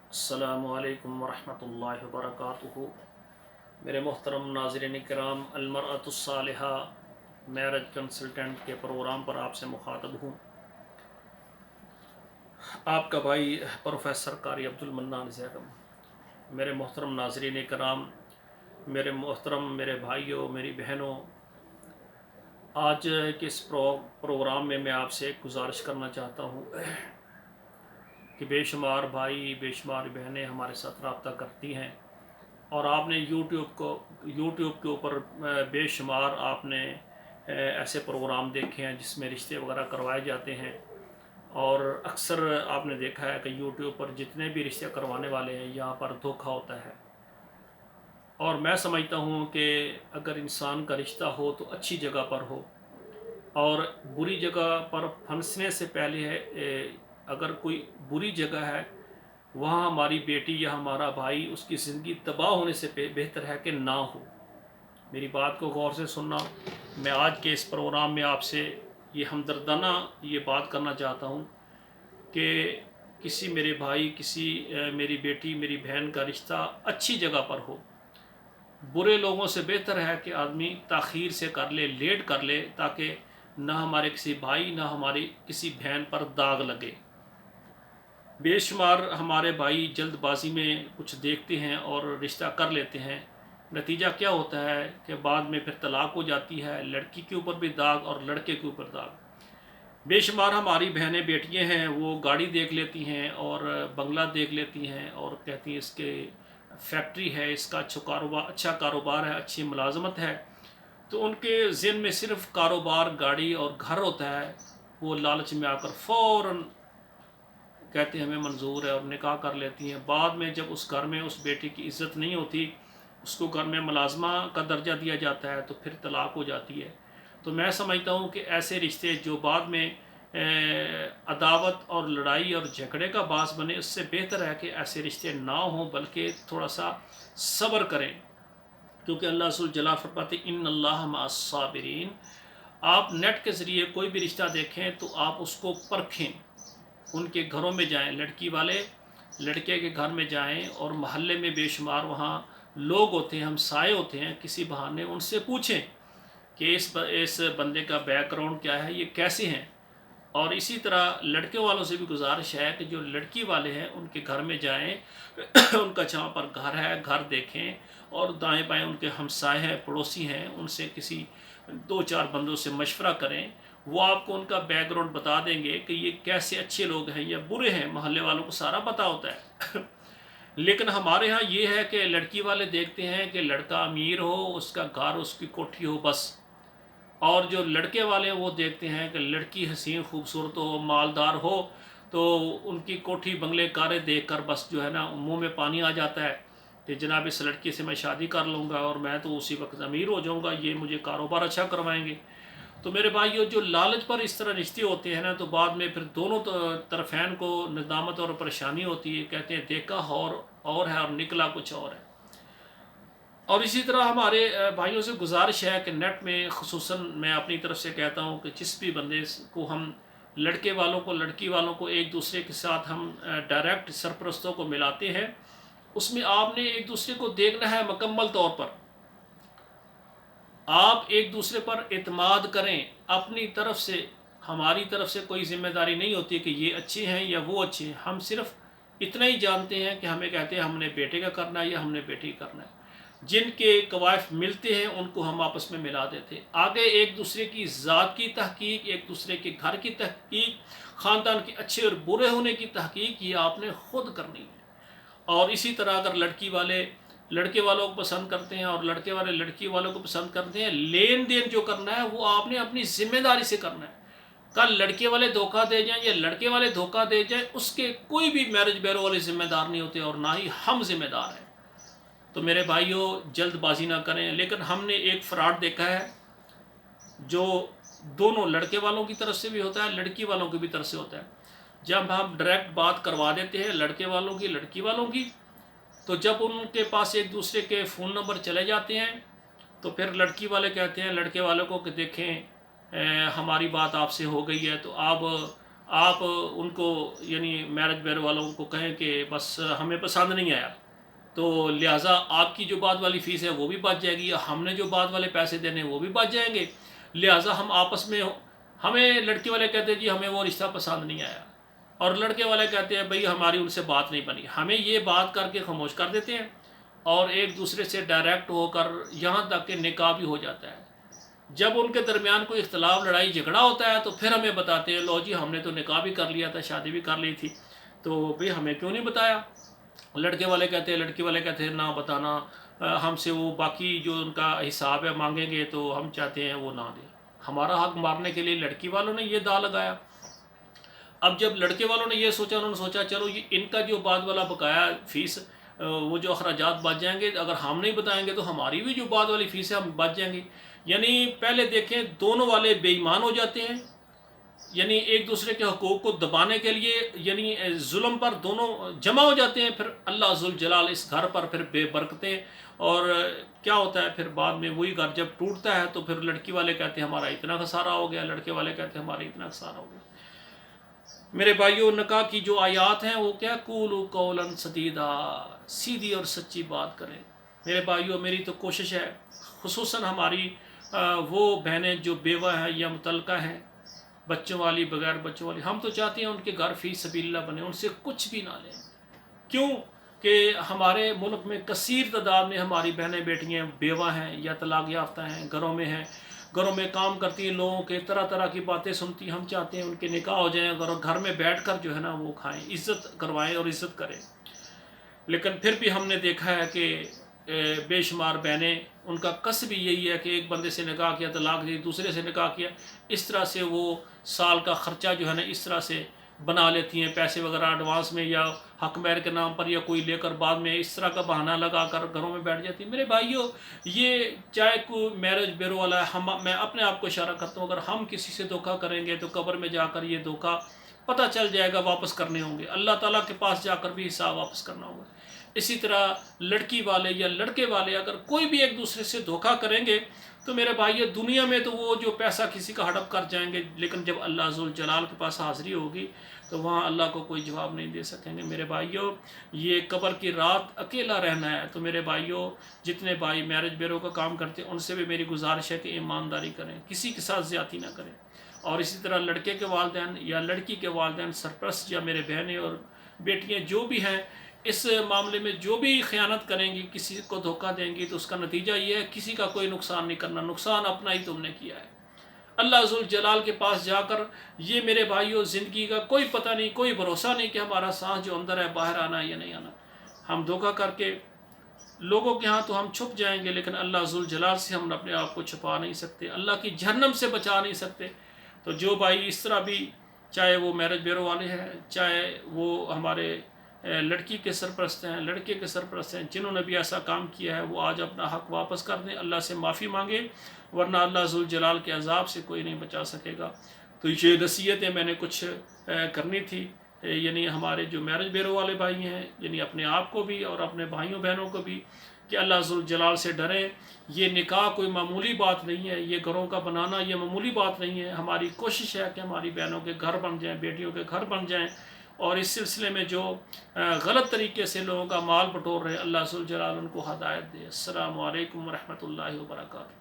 अस्सलामु अलैकुम वरहमतुल्लाहि वबरकातुहू। मेरे मोहतरम नाज़रीन किराम, अलमरअतुस्सालिहा मैरिज कंसल्टेंट के प्रोग्राम पर आपसे मुखातब हूँ। आपका भाई प्रोफेसर कारी अब्दुल मन्नान ज़ैगम। मेरे मोहतरम नाज़रीन किराम, मेरे मोहतरम मेरे भाइयों, मेरी बहनों, आज के इस प्रोग्राम में मैं आपसे एक गुजारिश करना चाहता हूँ कि बेशुमार भाई बेशुमार बहनें हमारे साथ रब्ता करती हैं, और आपने यूट्यूब के ऊपर बेशुमार आपने ऐसे प्रोग्राम देखे हैं जिसमें रिश्ते वगैरह करवाए जाते हैं। और अक्सर आपने देखा है कि यूट्यूब पर जितने भी रिश्ते करवाने वाले हैं, यहाँ पर धोखा होता है। और मैं समझता हूँ कि अगर इंसान का रिश्ता हो तो अच्छी जगह पर हो, और बुरी जगह पर फंसने से पहले अगर कोई बुरी जगह है, वहाँ हमारी बेटी या हमारा भाई उसकी ज़िंदगी तबाह होने से बेहतर है कि ना हो। मेरी बात को गौर से सुनना। मैं आज के इस प्रोग्राम में आपसे ये हमदर्दाना ये बात करना चाहता हूँ कि किसी मेरे भाई, किसी मेरी बेटी, मेरी बहन का रिश्ता अच्छी जगह पर हो। बुरे लोगों से बेहतर है कि आदमी ताख़ीर से कर ले, लेट कर ले, ताकि ना हमारे किसी भाई ना हमारी किसी बहन पर दाग लगे। बेशुमार हमारे भाई जल्दबाजी में कुछ देखते हैं और रिश्ता कर लेते हैं। नतीजा क्या होता है कि बाद में फिर तलाक हो जाती है, लड़की के ऊपर भी दाग और लड़के के ऊपर दाग। बेशुमार हमारी बहनें बेटियां हैं, वो गाड़ी देख लेती हैं और बंगला देख लेती हैं और कहती हैं इसके फैक्ट्री है, इसका अच्छा कारोबार है, अच्छी मुलाजमत है। तो उनके ज़हन में सिर्फ कारोबार, गाड़ी और घर होता है। वो लालच में आकर फ़ौरन कहते हैं हमें मंजूर है और निकाह कर लेती हैं। बाद में जब उस घर में उस बेटी की इज़्ज़त नहीं होती, उसको घर में मुलाजमा का दर्जा दिया जाता है, तो फिर तलाक हो जाती है। तो मैं समझता हूँ कि ऐसे रिश्ते जो बाद में अदावत और लड़ाई और झगड़े का बास बने, उससे बेहतर है कि ऐसे रिश्ते ना हों, बल्कि थोड़ा सा सब्र करें। क्योंकि अल्लाह रसूल जला फरमाते इन अल्लाह मअस साबिरीन। आप नेट के ज़रिए कोई भी रिश्ता देखें तो आप उसको परखें, उनके घरों में जाएं, लड़की वाले लड़के के घर में जाएं, और महल्ले में बेशुमार वहाँ लोग होते हैं, हमसाए होते हैं, किसी बहाने उनसे पूछें कि इस बंदे का बैकग्राउंड क्या है, ये कैसे हैं। और इसी तरह लड़के वालों से भी गुजारिश है कि जो लड़की वाले हैं उनके घर में जाएं उनका जहाँ पर घर है, घर देखें, और दाएं बाएं उनके हमसाए हैं, पड़ोसी हैं, उनसे किसी दो चार बंदों से मशवरा करें। वो आपको उनका बैकग्राउंड बता देंगे कि ये कैसे अच्छे लोग हैं या बुरे हैं। महल्ले वालों को सारा पता होता है लेकिन हमारे यहाँ ये है कि लड़की वाले देखते हैं कि लड़का अमीर हो, उसका घर, उसकी कोठी हो, बस। और जो लड़के वाले हैं वो देखते हैं कि लड़की हसीन खूबसूरत हो, मालदार हो, तो उनकी कोठी बंगले कारें देख कर बस जो है ना मुंह में पानी आ जाता है कि जनाब इस लड़की से मैं शादी कर लूँगा और मैं तो उसी वक्त अमीर हो जाऊँगा, ये मुझे कारोबार अच्छा करवाएंगे। तो मेरे भाइयों, जो लालच पर इस तरह रिश्ते होते हैं ना, तो बाद में फिर दोनों तरफैन को नदामत और परेशानी होती है। कहते हैं देखा और है और निकला कुछ और है। और इसी तरह हमारे भाइयों से गुजारिश है कि नेट में ख़ुसूसन मैं अपनी तरफ से कहता हूँ कि जिस भी बंदे को हम लड़के वालों को लड़की वालों को एक दूसरे के साथ हम डायरेक्ट सरपरस्तों को मिलाते हैं, उसमें आपने एक दूसरे को देखना है मुकम्मल तौर पर। आप एक दूसरे पर एतमाद करें अपनी तरफ से। हमारी तरफ से कोई जिम्मेदारी नहीं होती कि ये अच्छे हैं या वो अच्छे हैं। हम सिर्फ इतना ही जानते हैं कि हमें कहते हैं हमने बेटे का करना है या हमने बेटी का करना है। जिनके कवायफ मिलते हैं उनको हम आपस में मिला देते हैं। आगे एक दूसरे की ज़ात की तहकीक, एक दूसरे के घर की तहकीक, ख़ानदान के अच्छे और बुरे होने की तहकीक, ये आपने ख़ुद करनी है। और इसी तरह अगर लड़की वाले लड़के वालों को पसंद करते हैं और लड़के वाले लड़की वालों को पसंद करते हैं, लेन देन जो करना है वो आपने अपनी जिम्मेदारी से करना है। कल लड़के वाले धोखा दे जाएं या लड़के वाले धोखा दे जाएं, उसके कोई भी मैरिज ब्यूरो वाले जिम्मेदार नहीं होते, और ना ही हम जिम्मेदार हैं। तो मेरे भाइयों, जल्दबाजी ना करें। लेकिन हमने एक फ्रॉड देखा है जो दोनों लड़के वालों की तरफ से भी होता है, लड़की वालों की भी तरफ से होता है। जब हम डायरेक्ट बात करवा देते हैं लड़के वालों की लड़की वालों की, तो जब उनके पास एक दूसरे के फ़ोन नंबर चले जाते हैं, तो फिर लड़की वाले कहते हैं लड़के वालों को कि देखें हमारी बात आपसे हो गई है, तो आप آپ ان کو یعنی میرج بیورو والوں کو کہیں کہ بس ہمیں پسند نہیں آیا، تو لہٰذا آپ کی جو بعد والی فیس ہے وہ بھی بچ جائے گی، ہم نے جو بعد والے پیسے دینے ہیں وہ بھی بچ جائیں گے، لہٰذا ہم آپس میں ہمیں لڑکی والے کہتے ہیں جی ہمیں وہ رشتہ پسند نہیں آیا، اور لڑکے والے کہتے ہیں بھئی ہماری ان سے بات نہیں بنی، ہمیں یہ بات کر کے خاموش کر دیتے ہیں اور ایک دوسرے سے ڈائریکٹ ہو کر یہاں تک کہ نکاح بھی ہو جاتا ہے۔ جب ان کے درمیان کوئی اختلاف لڑائی جھگڑا ہوتا ہے تو پھر ہمیں بتاتے ہیں لو جی ہم نے تو نکاح بھی کر لیا تھا، شادی بھی کر لی تھی، تو بھئی ہمیں کیوں نہیں بتایا؟ لڑکے والے کہتے ہیں، لڑکی والے کہتے ہیں نہ بتانا، ہم سے وہ باقی جو ان کا حساب ہے مانگیں گے تو ہم چاہتے ہیں وہ نہ دیں۔ ہمارا حق مارنے کے لیے لڑکی والوں نے یہ داؤ لگایا۔ اب جب لڑکے والوں نے یہ سوچا، انہوں نے سوچا چلو یہ ان کا جو بعد والا بقایا فیس، وہ جو اخراجات بچ جائیں گے، اگر ہم نہیں بتائیں گے تو ہماری بھی جو بعد والی فیس ہے ہم بچ جائیں گے۔ یعنی پہلے دیکھیں دونوں والے بے ایمان ہو جاتے ہیں، یعنی ایک دوسرے کے حقوق کو دبانے کے لیے یعنی ظلم پر دونوں جمع ہو جاتے ہیں، پھر اللہ ذوالجلال اس گھر پر پھر بے برکتیں، اور کیا ہوتا ہے پھر بعد میں وہی گھر جب ٹوٹتا ہے تو پھر لڑکی والے کہتے ہیں ہمارا اتنا خسارہ ہو گیا، لڑکے والے کہتے ہیں ہمارا اتنا خسارہ ہو گیا۔ میرے بھائیوں، نکاح کی جو آیات ہیں وہ کیا قولوا قولا سدیدا، سیدھی اور سچی بات کریں۔ میرے بھائیوں، میری تو کوشش ہے خصوصاً ہماری وہ بہنیں جو بیوہ ہیں یا مطلقہ ہیں، بچوں والی بغیر بچوں والی، ہم تو چاہتے ہیں ان کے گھر فی سبیل اللہ بنے، ان سے کچھ بھی نہ لیں۔ کیوں کہ ہمارے ملک میں کثیر تعداد میں ہماری بہنیں بیٹیاں بیوہ ہیں یا طلاق یافتہ ہیں، گھروں میں ہیں، گھروں میں کام کرتی ہیں، لوگوں کے طرح طرح کی باتیں سنتی ہیں۔ ہم چاہتے ہیں ان کے نکاح ہو جائیں اور گھر میں بیٹھ کر جو ہے نا وہ کھائیں، عزت کروائیں اور عزت کریں۔ لیکن پھر بھی ہم نے دیکھا ہے کہ بے شمار بہنیں ان کا قصد بھی یہی ہے کہ ایک بندے سے نکاح کیا، طلاق دی، دوسرے سے نکاح کیا، اس طرح سے وہ سال کا خرچہ جو ہے نا اس طرح سے بنا لیتی ہیں، پیسے وغیرہ ایڈوانس میں یا حق مہر کے نام پر یا کوئی لے کر بعد میں اس طرح کا بہانہ لگا کر گھروں میں بیٹھ جاتی ہیں۔ میرے بھائیوں، یہ چاہے کوئی میرج بیورو والا ہے، میں اپنے آپ کو اشارہ کرتا ہوں، اگر ہم کسی سے دھوکہ کریں گے تو قبر میں جا کر یہ دھوکہ پتہ چل جائے گا، واپس کرنے ہوں گے، اللہ تعالیٰ کے پاس جا کر بھی حساب واپس کرنا ہوگا۔ اسی طرح لڑکی والے یا لڑکے والے اگر کوئی بھی ایک دوسرے سے دھوکہ کریں گے تو میرے بھائی دنیا میں تو وہ جو پیسہ کسی کا ہڑپ کر جائیں گے، لیکن جب اللہ ذوالجلال کے پاس حاضری ہوگی تو وہاں اللہ کو کوئی جواب نہیں دے سکیں گے۔ میرے بھائیوں، یہ قبر کی رات اکیلا رہنا ہے، تو میرے بھائیوں جتنے بھائی میرج بیورو کا کام کرتے ہیں ان سے بھی میری گزارش ہے کہ ایمانداری کریں، کسی کے ساتھ زیادتی نہ کریں۔ اور اسی طرح لڑکے کے والدین یا لڑکی کے والدین، سرپرست یا میرے بہنیں اور بیٹیاں جو بھی ہیں، اس معاملے میں جو بھی خیانت کریں گی، کسی کو دھوکہ دیں گی، تو اس کا نتیجہ یہ ہے کسی کا کوئی نقصان نہیں کرنا، نقصان اپنا ہی تم نے کیا ہے۔ اللہ ذوالجلال کے پاس جا کر یہ میرے بھائیوں زندگی کا کوئی پتہ نہیں، کوئی بھروسہ نہیں کہ ہمارا سانس جو اندر ہے باہر آنا ہے یا نہیں آنا۔ ہم دھوکہ کر کے لوگوں کے ہاں تو ہم چھپ جائیں گے، لیکن اللہ ذوالجلال سے ہم اپنے آپ کو چھپا نہیں سکتے، اللہ کی جہنم سے بچا نہیں سکتے۔ تو جو بھائی اس طرح بھی، چاہے وہ میرج بیورو والے ہیں، چاہے وہ ہمارے لڑکی کے سرپرست ہیں، لڑکے کے سرپرست ہیں، جنہوں نے بھی ایسا کام کیا ہے وہ آج اپنا حق واپس کر دیں، اللہ سے معافی مانگے، ورنہ اللہ ذوالجلال کے عذاب سے کوئی نہیں بچا سکے گا۔ تو یہ نصیحتیں میں نے کچھ کرنی تھی، یعنی ہمارے جو میرج بیورو والے بھائی ہیں، یعنی اپنے آپ کو بھی اور اپنے بھائیوں بہنوں کو بھی، کہ اللہ ذوالجلال سے ڈریں۔ یہ نکاح کوئی معمولی بات نہیں ہے، یہ گھروں کا بنانا یہ معمولی بات نہیں ہے۔ ہماری کوشش ہے کہ ہماری بہنوں کے گھر بن جائیں، بیٹیوں کے گھر بن جائیں، اور اس سلسلے میں جو غلط طریقے سے لوگوں کا مال بٹور رہے، اللہ ذوالجلال ان کو ہدایت دے۔ السلام علیکم ورحمۃ اللہ وبرکاتہ۔